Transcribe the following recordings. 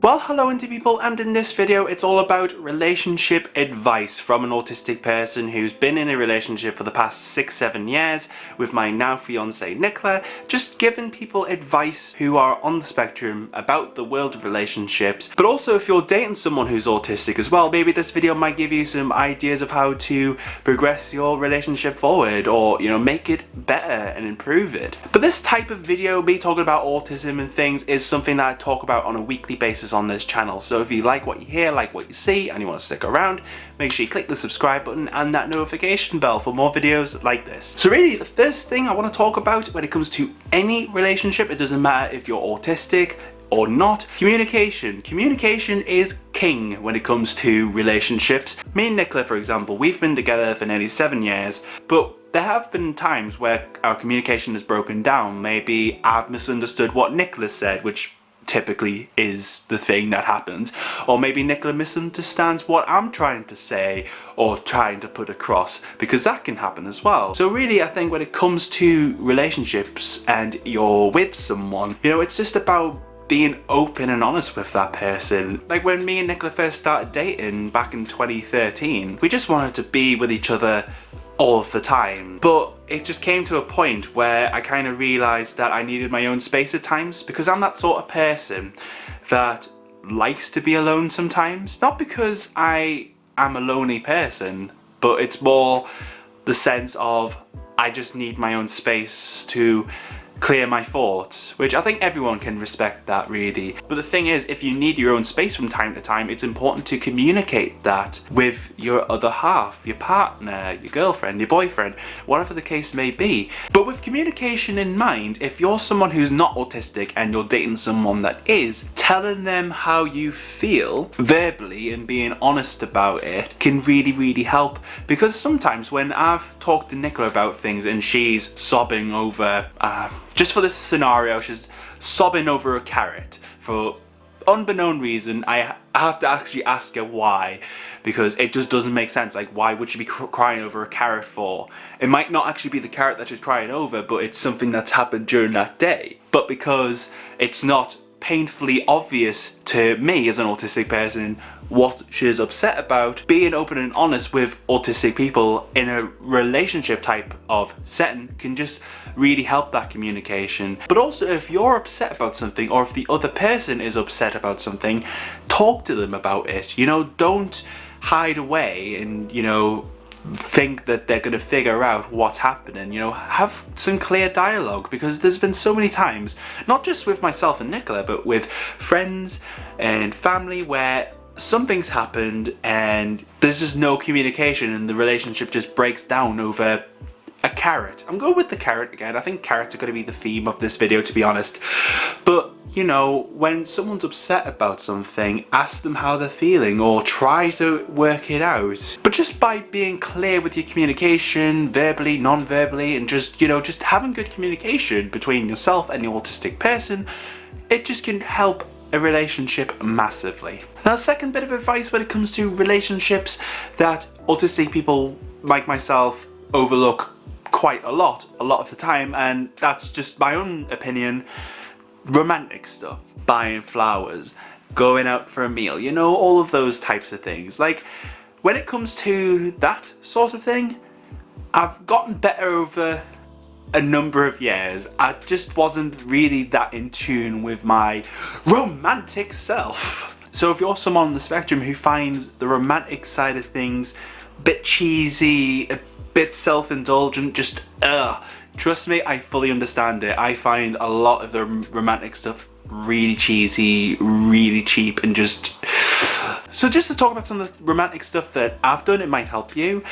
Well, hello indie people, and in this video it's all about relationship advice from an autistic person who's been in a relationship for the past 6-7 years with my now fiancée Nicola, just giving people advice who are on the spectrum about the world of relationships. But also if you're dating someone who's autistic as well, maybe this video might give you some ideas of how to progress your relationship forward, or make it better and improve it. But this type of video, me talking about autism and things, is something that I talk about on a weekly basis on this channel. So if you like what you hear, like what you see, and you want to stick around, make sure you click the subscribe button and that notification bell for more videos like this. So really, the first thing I want to talk about when it comes to any relationship, it doesn't matter if you're autistic or not, communication. Communication is king when it comes to relationships. Me and Nicola, for example, we've been together for nearly 7 years, but there have been times where our communication has broken down. Maybe I've misunderstood what Nicola said, which typically is the thing that happens, or maybe Nicola misunderstands what I'm trying to say or trying to put across, because that can happen as well. So really, I think when it comes to relationships and you're with someone, it's just about being open and honest with that person. Like when me and Nicola first started dating back in 2013, we just wanted to be with each other all of the time, but it just came to a point where I kind of realised that I needed my own space at times, because I'm that sort of person that likes to be alone sometimes. Not because I am a lonely person, but it's more the sense of I just need my own space to clear my thoughts, which I think everyone can respect that really. But the thing is, if you need your own space from time to time, it's important to communicate that with your other half, your partner, your girlfriend, your boyfriend, whatever the case may be. But with communication in mind, if you're someone who's not autistic and you're dating someone that is, telling them how you feel verbally and being honest about it can really help. Because sometimes when I've talked to Nicola about things and she's sobbing over just for this scenario, she's sobbing over a carrot. For unbeknown reason, I have to actually ask her why, because it just doesn't make sense. Like, why would she be crying over a carrot for? It might not actually be the carrot that she's crying over, but it's something that's happened during that day. But because it's not painfully obvious to me as an autistic person what she's upset about, being open and honest with autistic people in a relationship type of setting can just really help that communication. But also, if you're upset about something, or if the other person is upset about something, talk to them about it. Don't hide away and think that they're going to figure out what's happening. Have some clear dialogue, because there's been so many times, not just with myself and Nicola, but with friends and family, where something's happened and there's just no communication and the relationship just breaks down over a carrot. I'm going with the carrot again. I think carrots are going to be the theme of this video, to be honest. But when someone's upset about something, ask them how they're feeling, or try to work it out. But just by being clear with your communication, verbally, non-verbally, and just having good communication between yourself and the autistic person, it just can help a relationship massively. Now, the second bit of advice when it comes to relationships that autistic people like myself overlook quite a lot of the time, and that's just my own opinion: romantic stuff, buying flowers, going out for a meal, all of those types of things. Like, when it comes to that sort of thing, I've gotten better over a number of years. I just wasn't really that in tune with my romantic self. So if you're someone on the spectrum who finds the romantic side of things a bit cheesy, a bit self-indulgent, just trust me, I fully understand it. I find a lot of the romantic stuff really cheesy, really cheap, and just... So just to talk about some of the romantic stuff that I've done, it might help you.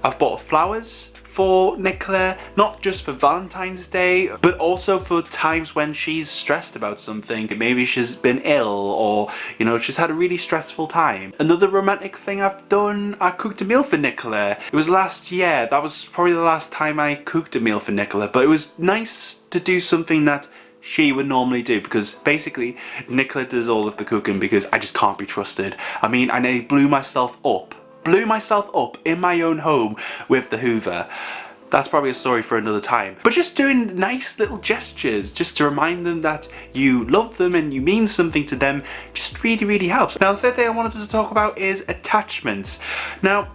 I've bought flowers for Nicola, not just for Valentine's Day, but also for times when she's stressed about something. Maybe she's been ill, or she's had a really stressful time. Another romantic thing I've done, I cooked a meal for Nicola. It was last year. That was probably the last time I cooked a meal for Nicola, but it was nice to do something that she would normally do, because basically Nicola does all of the cooking because I just can't be trusted. I mean, I nearly blew myself up in my own home with the Hoover. that's probably a story for another time. But just doing nice little gestures just to remind them that you love them and you mean something to them just really helps. Now the third thing I wanted to talk about is attachments. Now,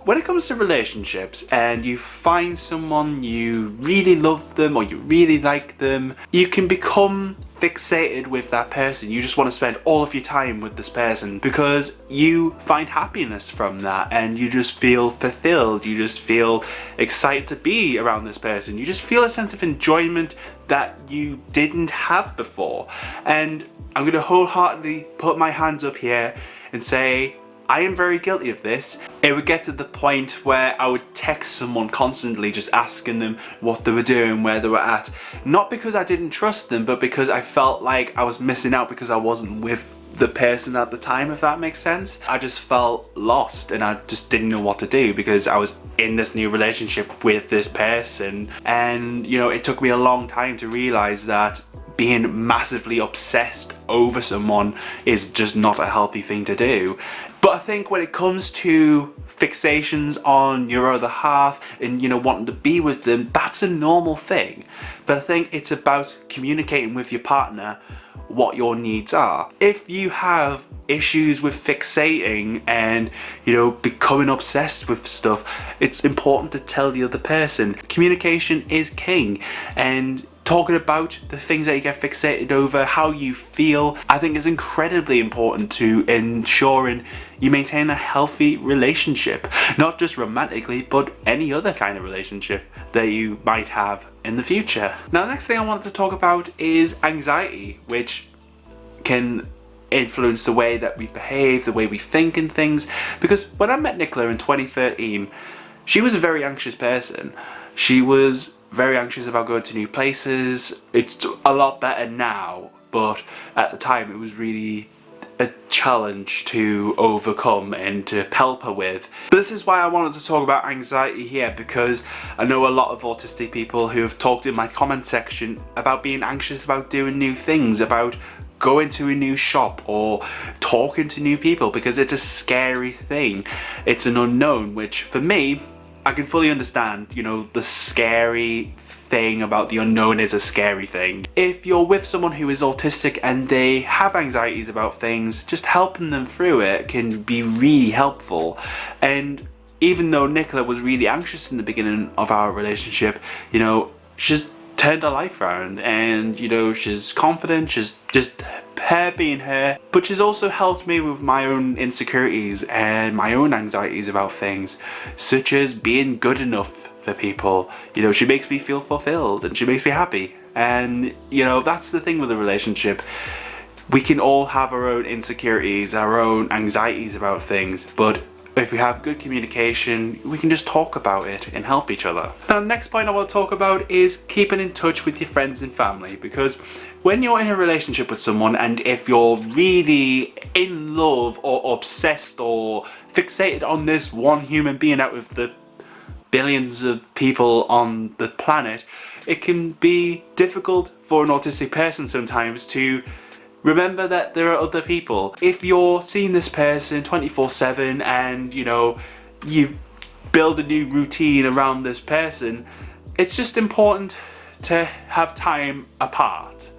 when it comes to relationships and you find someone, you really love them or you really like them, you can become fixated with that person. You just want to spend all of your time with this person because you find happiness from that and you just feel fulfilled. You just feel excited to be around this person. You just feel a sense of enjoyment that you didn't have before. And I'm going to wholeheartedly put my hands up here and say, I am very guilty of this. It would get to the point where I would text someone constantly just asking them what they were doing, where they were at. Not because I didn't trust them, but because I felt like I was missing out because I wasn't with the person at the time, if that makes sense. I just felt lost and I just didn't know what to do because I was in this new relationship with this person. And you know, it took me a long time to realize that being massively obsessed over someone is just not a healthy thing to do. But I think when it comes to fixations on your other half and, you know, wanting to be with them, that's a normal thing. But I think it's about communicating with your partner what your needs are. If you have issues with fixating and, you know, becoming obsessed with stuff, it's important to tell the other person. Communication is king, and talking about the things that you get fixated over, how you feel, I think is incredibly important to ensuring you maintain a healthy relationship. Not just romantically, but any other kind of relationship that you might have in the future. Now, the next thing I wanted to talk about is anxiety, which can influence the way that we behave, the way we think and things. Because when I met Nicola in 2013, she was a very anxious person. She was very anxious about going to new places. It's a lot better now, but at the time it was really a challenge to overcome and to help her with. But this is why I wanted to talk about anxiety here, because I know a lot of autistic people who have talked in my comment section about being anxious about doing new things, about going to a new shop or talking to new people, because it's a scary thing. It's an unknown, which for me, I can fully understand, you know, the scary thing about the unknown is a scary thing. If you're with someone who is autistic and they have anxieties about things, just helping them through it can be really helpful. And even though Nicola was really anxious in the beginning of our relationship, you know, she's turned her life around and, you know, she's confident, she's just her being her, but she's also helped me with my own insecurities and my own anxieties about things, such as being good enough for people. You know, she makes me feel fulfilled and she makes me happy. And, you know, that's the thing with a relationship. We can all have our own insecurities, our own anxieties about things, but if we have good communication, we can just talk about it and help each other. Now, the next point I want to talk about is keeping in touch with your friends and family, because when you're in a relationship with someone and if you're really in love or obsessed or fixated on this one human being out of the billions of people on the planet, it can be difficult for an autistic person sometimes to remember that there are other people. If you're seeing this person 24/7 and, you know, you build a new routine around this person, it's just important to have time apart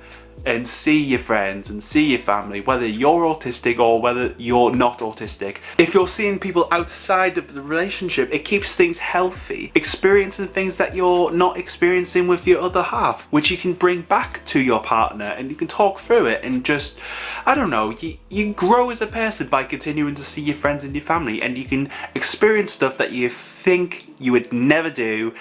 and see your friends and see your family, whether you're autistic or whether you're not autistic. If you're seeing people outside of the relationship, it keeps things healthy. Experiencing things that you're not experiencing with your other half, which you can bring back to your partner and you can talk through it and just, I don't know, you grow as a person by continuing to see your friends and your family, and you can experience stuff that you think you would never do,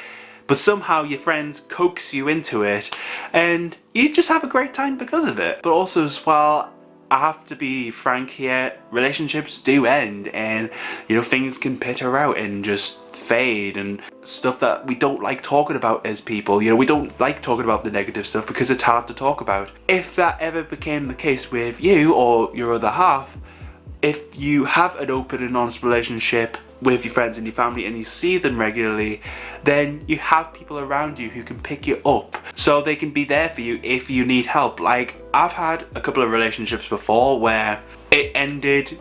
but somehow your friends coax you into it and you just have a great time because of it. But also as well, I have to be frank here, relationships do end and, you know, things can peter out and just fade and stuff that we don't like talking about as people. You know, we don't like talking about the negative stuff because it's hard to talk about. If that ever became the case with you or your other half, if you have an open and honest relationship with your friends and your family and you see them regularly, then you have people around you who can pick you up so they can be there for you if you need help. Like, I've had a couple of relationships before where it ended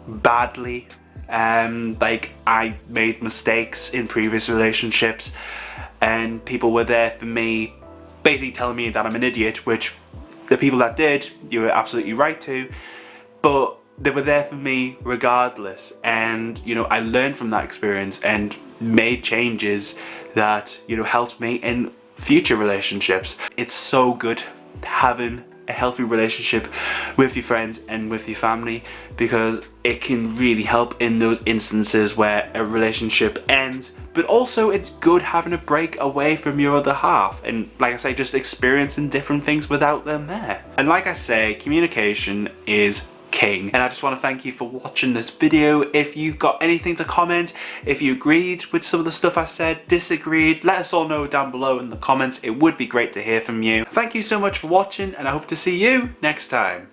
badly Like, I made mistakes in previous relationships and people were there for me, basically telling me that I'm an idiot, which the people that did, you were absolutely right to, but they were there for me regardless. And you know, I learned from that experience and made changes that, you know, helped me in future relationships. It's so good having a healthy relationship with your friends and with your family, because it can really help in those instances where a relationship ends, but also it's good having a break away from your other half and, like I say, just experiencing different things without them there. And like I say, communication is king. And I just want to thank you for watching this video. If you've got anything to comment, if you agreed with some of the stuff I said, disagreed, let us all know down below in the comments. It would be great to hear from you. Thank you so much for watching, and I hope to see you next time.